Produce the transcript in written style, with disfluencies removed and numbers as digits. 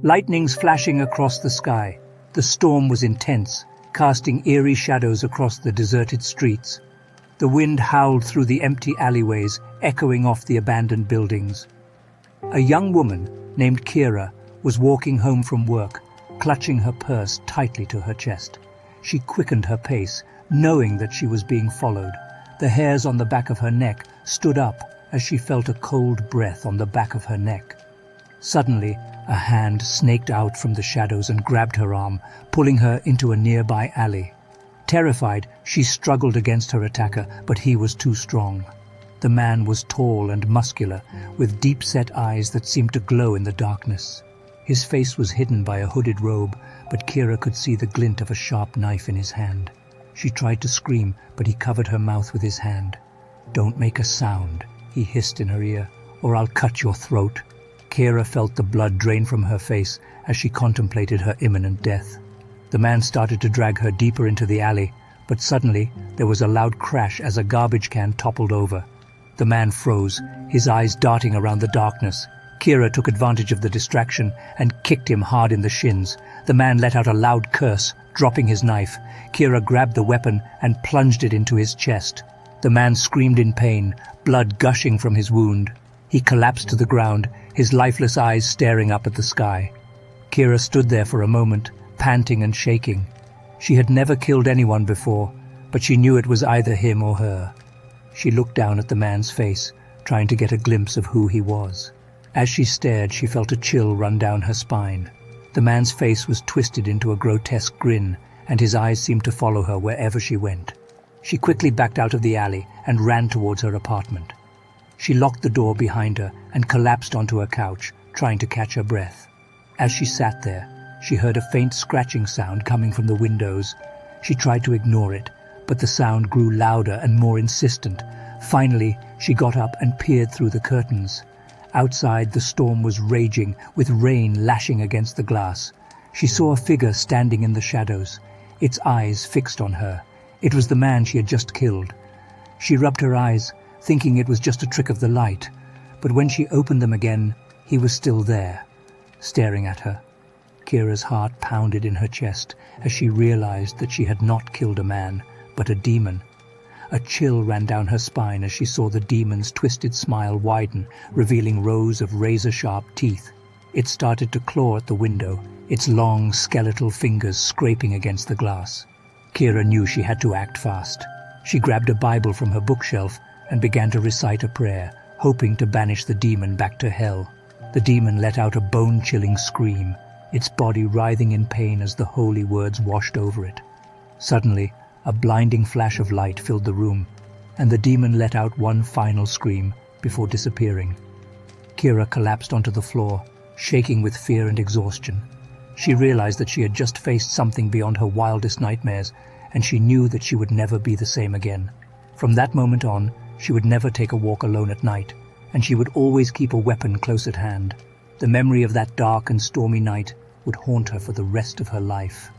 lightnings flashing across the sky. The storm was intense, casting eerie shadows across the deserted streets. The wind howled through the empty alleyways, echoing off the abandoned buildings. A young woman named Kira was walking home from work, clutching her purse tightly to her chest. She quickened her pace, knowing that she was being followed. The hairs on the back of her neck stood up as she felt a cold breath on the back of her neck. Suddenly, a hand snaked out from the shadows and grabbed her arm, pulling her into a nearby alley. Terrified, she struggled against her attacker, but he was too strong. The man was tall and muscular, with deep-set eyes that seemed to glow in the darkness. His face was hidden by a hooded robe, but Kira could see the glint of a sharp knife in his hand. She tried to scream, but he covered her mouth with his hand. "Don't make a sound," he hissed in her ear, "or I'll cut your throat." Kira felt the blood drain from her face as she contemplated her imminent death. The man started to drag her deeper into the alley, but suddenly there was a loud crash as a garbage can toppled over. The man froze, his eyes darting around the darkness. Kira took advantage of the distraction and kicked him hard in the shins. The man let out a loud curse, dropping his knife. Kira grabbed the weapon and plunged it into his chest. The man screamed in pain, blood gushing from his wound. He collapsed to the ground, his lifeless eyes staring up at the sky. Kira stood there for a moment, panting and shaking. She had never killed anyone before, but she knew it was either him or her. She looked down at the man's face, trying to get a glimpse of who he was. As she stared, she felt a chill run down her spine. The man's face was twisted into a grotesque grin, and his eyes seemed to follow her wherever she went. She quickly backed out of the alley and ran towards her apartment. She locked the door behind her and collapsed onto her couch, trying to catch her breath. As she sat there, she heard a faint scratching sound coming from the windows. She tried to ignore it, but the sound grew louder and more insistent. Finally, she got up and peered through the curtains. Outside, the storm was raging, with rain lashing against the glass. She saw a figure standing in the shadows, its eyes fixed on her. It was the man she had just killed. She rubbed her eyes, thinking it was just a trick of the light, but when she opened them again, he was still there, staring at her. Kira's heart pounded in her chest as she realized that she had not killed a man, but a demon. A chill ran down her spine as she saw the demon's twisted smile widen, revealing rows of razor-sharp teeth. It started to claw at the window, its long, skeletal fingers scraping against the glass. Kira knew she had to act fast. She grabbed a Bible from her bookshelf and began to recite a prayer, hoping to banish the demon back to hell. The demon let out a bone-chilling scream, its body writhing in pain as the holy words washed over it. Suddenly, a blinding flash of light filled the room, and the demon let out one final scream before disappearing. Kira collapsed onto the floor, shaking with fear and exhaustion. She realized that she had just faced something beyond her wildest nightmares, and she knew that she would never be the same again. From that moment on, she would never take a walk alone at night, and she would always keep a weapon close at hand. The memory of that dark and stormy night would haunt her for the rest of her life.